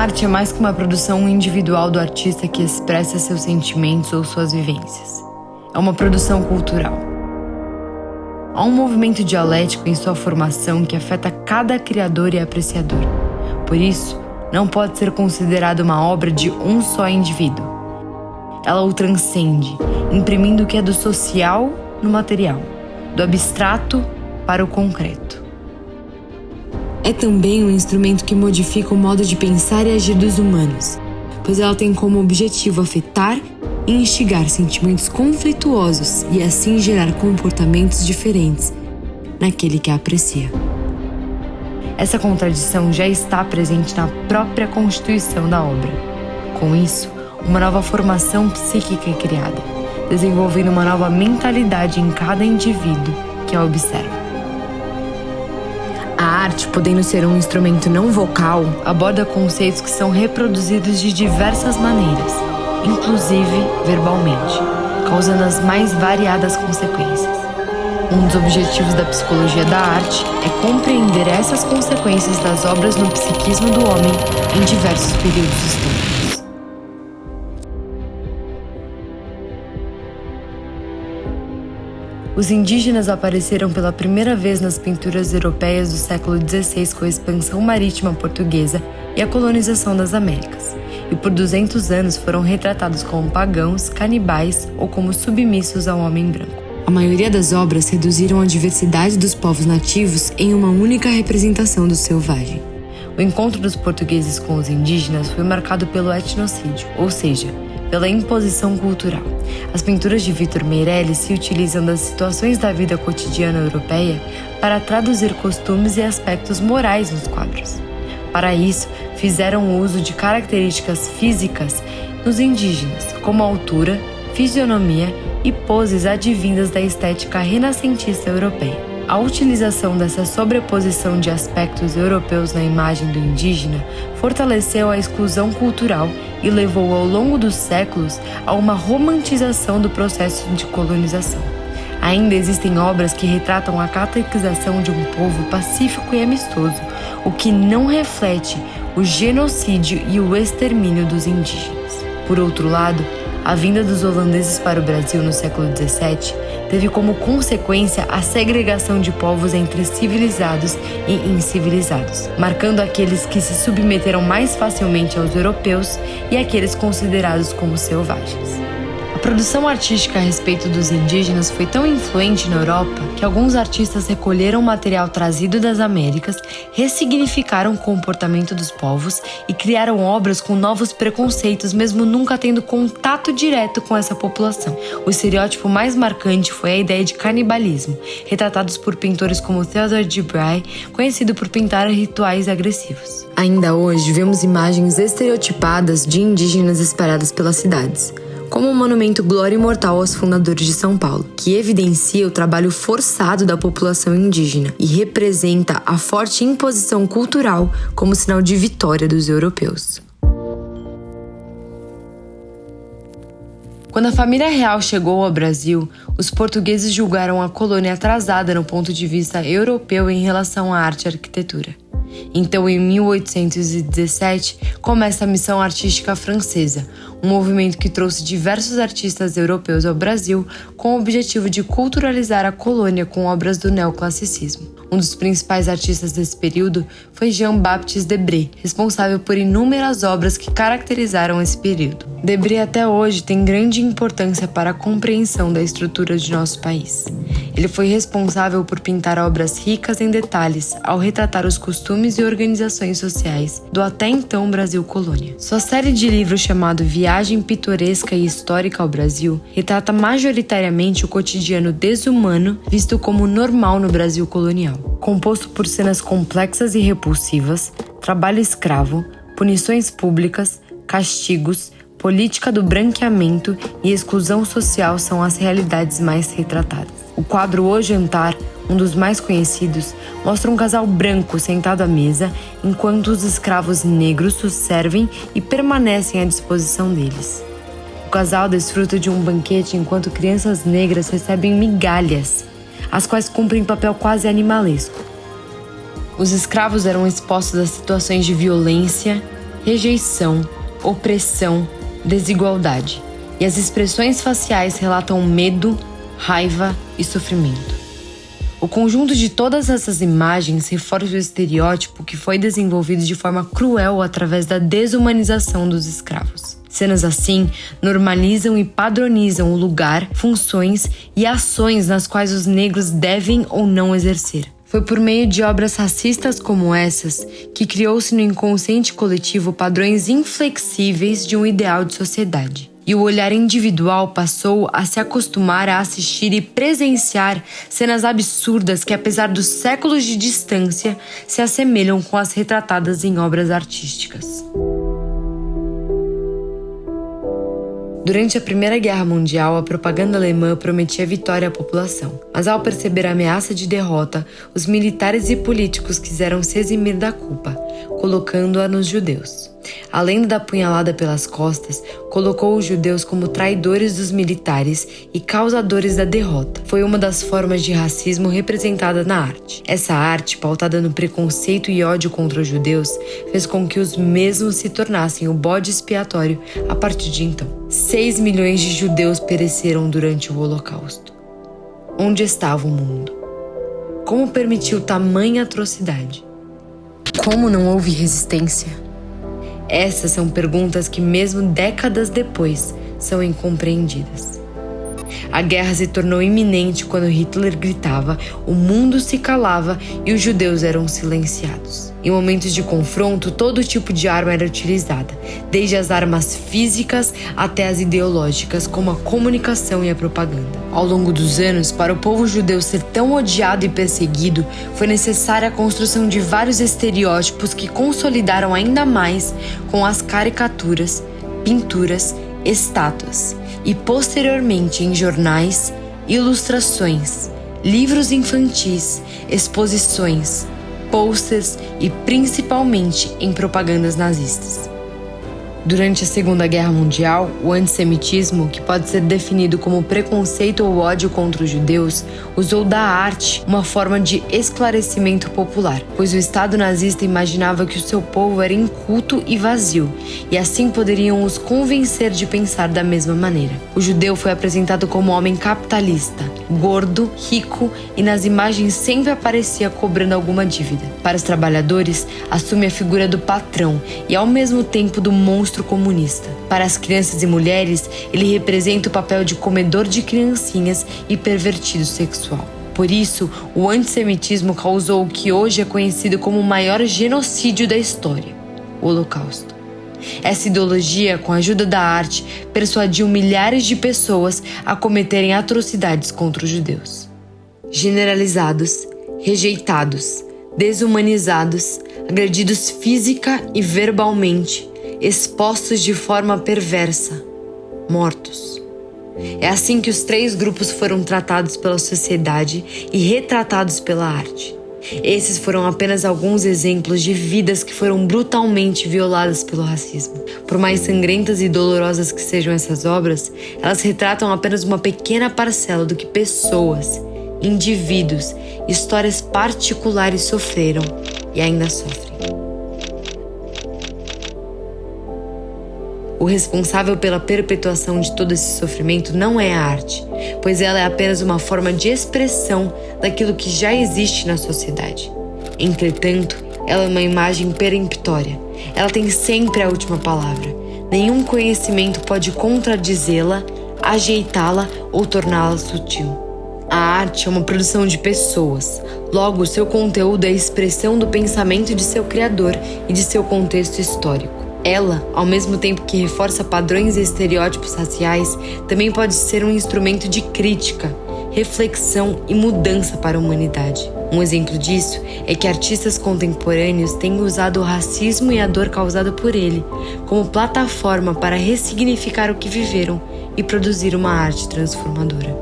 arte é mais que uma produção individual do artista que expressa seus sentimentos ou suas vivências. É uma produção cultural. Há um movimento dialético em sua formação que afeta cada criador e apreciador. Por isso, não pode ser considerada uma obra de um só indivíduo. Ela o transcende, imprimindo o que é do social no material, do abstrato para o concreto. É também um instrumento que modifica o modo de pensar e agir dos humanos, pois ela tem como objetivo afetar e instigar sentimentos conflituosos e assim gerar comportamentos diferentes naquele que a aprecia. Essa contradição já está presente na própria constituição da obra. Com isso, uma nova formação psíquica é criada, desenvolvendo uma nova mentalidade em cada indivíduo que a observa. A arte, podendo ser um instrumento não vocal, aborda conceitos que são reproduzidos de diversas maneiras, inclusive verbalmente, causando as mais variadas consequências. Um dos objetivos da psicologia da arte é compreender essas consequências das obras no psiquismo do homem em diversos períodos históricos. Os indígenas apareceram pela primeira vez nas pinturas europeias do século XVI com a expansão marítima portuguesa e a colonização das Américas, e por 200 anos foram retratados como pagãos, canibais ou como submissos ao homem branco. A maioria das obras reduziram a diversidade dos povos nativos em uma única representação do selvagem. O encontro dos portugueses com os indígenas foi marcado pelo etnocídio, ou seja, pela imposição cultural. As pinturas de Victor Meirelles se utilizam das situações da vida cotidiana europeia para traduzir costumes e aspectos morais nos quadros. Para isso, fizeram uso de características físicas nos indígenas, como altura, fisionomia e poses advindas da estética renascentista europeia. A utilização dessa sobreposição de aspectos europeus na imagem do indígena fortaleceu a exclusão cultural e levou ao longo dos séculos a uma romantização do processo de colonização. Ainda existem obras que retratam a catequização de um povo pacífico e amistoso, o que não reflete o genocídio e o extermínio dos indígenas. Por outro lado, a vinda dos holandeses para o Brasil no século XVII teve como consequência a segregação de povos entre civilizados e incivilizados, marcando aqueles que se submeteram mais facilmente aos europeus e aqueles considerados como selvagens. A produção artística a respeito dos indígenas foi tão influente na Europa que alguns artistas recolheram o material trazido das Américas, ressignificaram o comportamento dos povos e criaram obras com novos preconceitos, mesmo nunca tendo contato direto com essa população. O estereótipo mais marcante foi a ideia de canibalismo, retratados por pintores como Theodore de Bry, conhecido por pintar rituais agressivos. Ainda hoje, vemos imagens estereotipadas de indígenas espalhadas pelas cidades, como o monumento Glória Imortal aos fundadores de São Paulo, que evidencia o trabalho forçado da população indígena e representa a forte imposição cultural como sinal de vitória dos europeus. Quando a família real chegou ao Brasil, os portugueses julgaram a colônia atrasada no ponto de vista europeu em relação à arte e arquitetura. Então, em 1817, começa a Missão Artística Francesa, um movimento que trouxe diversos artistas europeus ao Brasil com o objetivo de culturalizar a colônia com obras do neoclassicismo. Um dos principais artistas desse período foi Jean-Baptiste Debré, responsável por inúmeras obras que caracterizaram esse período. Debré até hoje tem grande importância para a compreensão da estrutura de nosso país. Ele foi responsável por pintar obras ricas em detalhes ao retratar os costumes e organizações sociais do até então Brasil colônia. Sua série de livros chamado Viagem Pitoresca e Histórica ao Brasil retrata majoritariamente o cotidiano desumano visto como normal no Brasil colonial. Composto por cenas complexas e repulsivas, trabalho escravo, punições públicas, castigos, política do branqueamento e exclusão social são as realidades mais retratadas. O quadro O Jantar, um dos mais conhecidos, mostra um casal branco sentado à mesa enquanto os escravos negros os servem e permanecem à disposição deles. O casal desfruta de um banquete enquanto crianças negras recebem migalhas, as quais cumprem papel quase animalesco. Os escravos eram expostos a situações de violência, rejeição, opressão, desigualdade. E as expressões faciais relatam medo, raiva e sofrimento. O conjunto de todas essas imagens reforça o estereótipo que foi desenvolvido de forma cruel através da desumanização dos escravos. Cenas assim normalizam e padronizam o lugar, funções e ações nas quais os negros devem ou não exercer. Foi por meio de obras racistas como essas que criou-se no inconsciente coletivo padrões inflexíveis de um ideal de sociedade. E o olhar individual passou a se acostumar a assistir e presenciar cenas absurdas que, apesar dos séculos de distância, se assemelham com as retratadas em obras artísticas. Durante a Primeira Guerra Mundial, a propaganda alemã prometia vitória à população. Mas ao perceber a ameaça de derrota, os militares e políticos quiseram se eximir da culpa, colocando-a nos judeus. A lenda da punhalada pelas costas colocou os judeus como traidores dos militares e causadores da derrota. Foi uma das formas de racismo representada na arte. Essa arte, pautada no preconceito e ódio contra os judeus, fez com que os mesmos se tornassem o bode expiatório a partir de então. 6 milhões de judeus pereceram durante o Holocausto. Onde estava o mundo? Como permitiu tamanha atrocidade? Como não houve resistência? Essas são perguntas que, mesmo décadas depois, são incompreendidas. A guerra se tornou iminente quando Hitler gritava, o mundo se calava e os judeus eram silenciados. Em momentos de confronto, todo tipo de arma era utilizada, desde as armas físicas até as ideológicas, como a comunicação e a propaganda. Ao longo dos anos, para o povo judeu ser tão odiado e perseguido, foi necessária a construção de vários estereótipos que consolidaram ainda mais com as caricaturas, pinturas, estátuas e, posteriormente, em jornais, ilustrações, livros infantis, exposições, posters e principalmente em propagandas nazistas. Durante a Segunda Guerra Mundial, o antissemitismo, que pode ser definido como preconceito ou ódio contra os judeus, usou da arte uma forma de esclarecimento popular, pois o Estado nazista imaginava que o seu povo era inculto e vazio, e assim poderiam os convencer de pensar da mesma maneira. O judeu foi apresentado como homem capitalista, gordo, rico e nas imagens sempre aparecia cobrando alguma dívida. Para os trabalhadores, assume a figura do patrão e ao mesmo tempo do monstro comunista. Para as crianças e mulheres, ele representa o papel de comedor de criancinhas e pervertido sexual. Por isso, o antissemitismo causou o que hoje é conhecido como o maior genocídio da história, o Holocausto. Essa ideologia, com a ajuda da arte, persuadiu milhares de pessoas a cometerem atrocidades contra os judeus. Generalizados, rejeitados, desumanizados, agredidos física e verbalmente, expostos de forma perversa, mortos. É assim que os 3 grupos foram tratados pela sociedade e retratados pela arte. Esses foram apenas alguns exemplos de vidas que foram brutalmente violadas pelo racismo. Por mais sangrentas e dolorosas que sejam essas obras, elas retratam apenas uma pequena parcela do que pessoas, indivíduos, histórias particulares sofreram e ainda sofrem. O responsável pela perpetuação de todo esse sofrimento não é a arte, pois ela é apenas uma forma de expressão daquilo que já existe na sociedade. Entretanto, ela é uma imagem peremptória. Ela tem sempre a última palavra. Nenhum conhecimento pode contradizê-la, ajeitá-la ou torná-la sutil. A arte é uma produção de pessoas. Logo, seu conteúdo é a expressão do pensamento de seu criador e de seu contexto histórico. Ela, ao mesmo tempo que reforça padrões e estereótipos raciais, também pode ser um instrumento de crítica, reflexão e mudança para a humanidade. Um exemplo disso é que artistas contemporâneos têm usado o racismo e a dor causada por ele como plataforma para ressignificar o que viveram e produzir uma arte transformadora.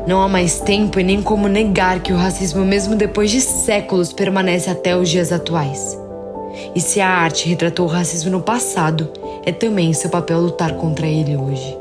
Não há mais tempo e nem como negar que o racismo, mesmo depois de séculos, permanece até os dias atuais. E se a arte retratou o racismo no passado, é também seu papel lutar contra ele hoje.